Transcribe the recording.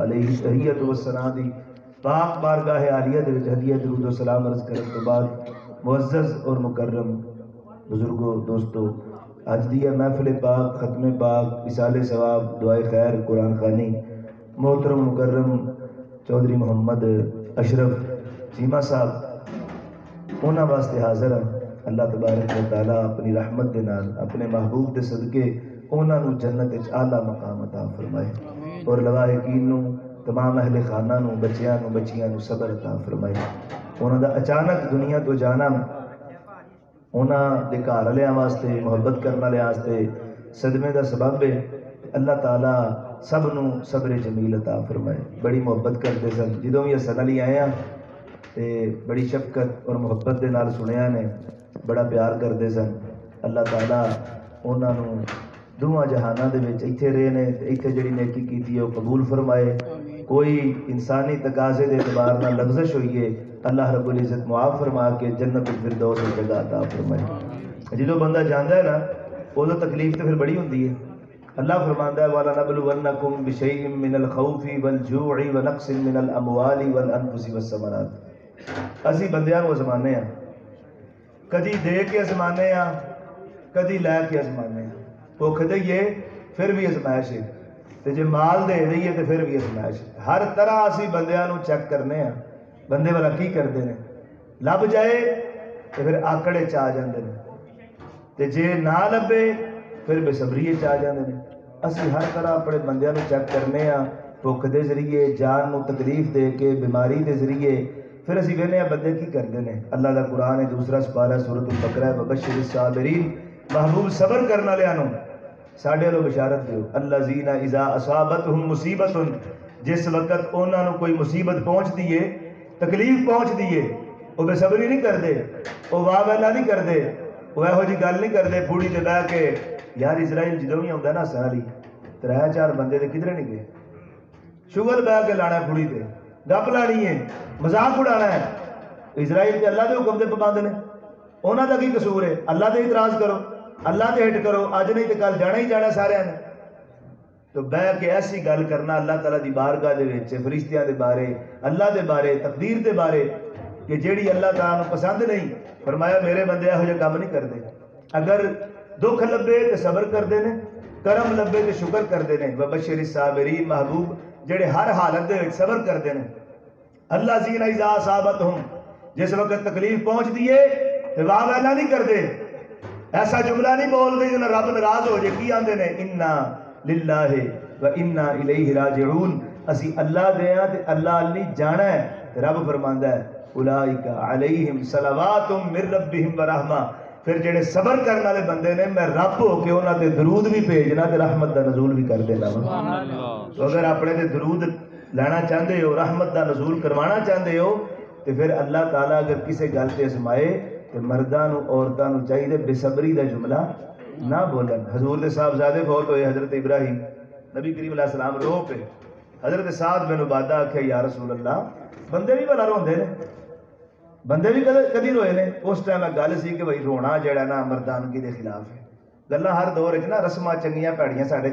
علیہ تحیت و ثنا دی پاک بارگاہ عالیہ دے وچ ہدیہ درود و سلام عرض کرن تو بعد معزز اور مکرم بزرگوں دوستو، آج دی محفل پاک، ختم پاک، اصال ثواب، دعائے خیر، قرآن خوانی، محترم مکرم چودھری محمد اشرف چیمہ صاحب انہاں واسطے حاضر ہیں۔ اللہ تبارک و تعالیٰ اپنی رحمت دے نال اپنے محبوب دے صدقے انہاں نو جنت وچ اعلیٰ مقام عطا فرمائے اور لواحقین نو، تمام اہل خانہ نو، بچیاں نو، بچیاں نو صبر عطا فرمائے۔ انہاں دا اچانک دنیا تو جانا انہاں دے گھر والیاں واسطے، محبت کرنے والے واسطے صدمے دا سبب ہے۔ اللہ تعالیٰ سب نو صبر جمیل عطا فرمائے۔ بڑی محبت کرتے سن، جدوں بھی اسن علی آئے ہیں تے بڑی شفقت اور محبت دے نال سنیا نے، بڑا پیار کرتے سن۔ اللہ تعالیٰ انہاں نو دوواں جہاناں دے وچ ایتھے رہے نے تے ایتھے جڑی نیکی کیتی ہے وہ قبول فرمائے۔ کوئی انسانی تقاضے دے اعتبار نال لغزش ہوئی ہے، اللہ رب العزت معاف فرما کے جنت الفردوس میں جگہ عطا فرمائے۔ جدوں بندہ جاندا ہے نا ادو تکلیف تو پھر بڑی ہوتی ہے۔ اللہ فرماندا ہے وَلَنَبْلُوَنَّكُمْ بِشَيْءٍ مِّنَ الْخَوْفِ وَالْجُوعِ وَنَقْصٍ مِّنَ الْأَمْوَالِ وَالْأَنفُسِ وَالثَّمَرَاتِ۔ اسی بندیاں کو آزمانے ہیں، کدی دے کے آزمانے ہیں، کدی لے کے آزمانے ہیں۔ بھوک دئیے پھر بھی آزمائش ہے، تے جے مال دے دئیے تے پھر بھی آزمائش ہے۔ ہر طرح اسی بندیاں نو چیک کرنے ہیں، بندے والا کی کرتے ہیں، لب جائے تے پھر آکڑے چاہ جاندے ہیں، تے جے نہ لبے پھر بے صبری چاہ جاندے ہیں۔ اسی ہر طرح اپنے بندیاں نو چیک کرنے ہیں، بھوک دے ذریعے، جان نو تکلیف دے کے، بیماری دے ذریعے، پھر اسی کہنے ہیں بندے کی کرتے ہیں۔ اللہ کا قرآن ہے، دوسرا سپارہ سورۃ البقرہ ہے، وبشر الصابرین، محبوب صبر کرنے والوں نو ساڈے لو بشارت دیو۔ الذین اذا اصابتہم مصیبت، جس وقت انہاں نو کوئی مصیبت پہنچ دیے، تکلیف پہنچ دیے، وہ بے صبری نہیں کرتے، وہ واہ ویلا نہیں کرتے، وہ یہو جی گل نہیں کرتے پھوڑی تے بہ کے یار اسرائیل جدوں بھی آਉਂدا نا سالی 3-4 بندے تے کدھر نہیں گئے، شغل بہ کے لانا پھوڑی تے گپ لانی ہے، مذاق اڑانا ہے۔ اسرائیل تے اللہ دے حکم دے پابند نے، انہاں دا کی قصور ہے؟ اللہ تے اعتراض کرو، اللہ تے ہٹ کرو، اج نہیں تے کل جانا ہی جانا سارے نے۔ تو بہ کے ایسی گل کرنا اللہ تعالیٰ دی بارگاہ دے وچ، فرشتیاں دے بارے، اللہ دے بارے، تقدیر دے بارے، کہ جیڑی اللہ تعالیٰ نو پسند نہیں، فرمایا میرے بندے یہو جہے کام نہیں کرتے۔ اگر دکھ لبے تے صبر کرتے ہیں، کرم لبے تے شکر کرتے ہیں۔ وبشر الصابرین، محبوب جڑے ہر حالت دے وچ صبر کرتے ہیں۔ الذین اذا اصابتہم، جس وقت تکلیف پہنچ دیے تے واہ ویلا نہیں کرتے، ایسا جملہ نہیں بولتے جنہیں رب ناراض ہو جائے۔ کی آندے نے؟ انا للہ و انا الیہ راجعون، اسی اللہ دے ہاں تے اللہ نہیں جانا ہے۔ رب فرماندا ہے اولئک علیہم صلوات من ربہم ورحمہ، پھر جڑے صبر کرنے والے بندے نے میں رب ہو کے انہاں تے درود بھی بھیجنا تے رحمت دا نزول بھی کر دینا۔ تو اگر اپنے تے درود لینا چاہتے ہو، رحمت دا نزول کروانا چاہتے ہو، تو پھر اللہ تعالیٰ اگر کسی گل تے آزمائے تو مرداں نو عورتاں نو چاہیے بے صبری دا جملہ نہ بولن۔ حضور دے صاحبزادے فوت ہوئے، حضرت ابراہیم، نبی کریم علیہ السلام رو پہ، حضرت سعد بن عبادہ آکھے یا رسول اللہ، بندے بھی بھلا روندے نے، بندے بھی کدی روئے نے؟ اس ٹائم گل سی کہ بھائی رونا جڑا نا مردانگی دے خلاف ہے۔ گلاں ہر دور وچ نا رسماں چنگیاں پیڑیاں ساڈے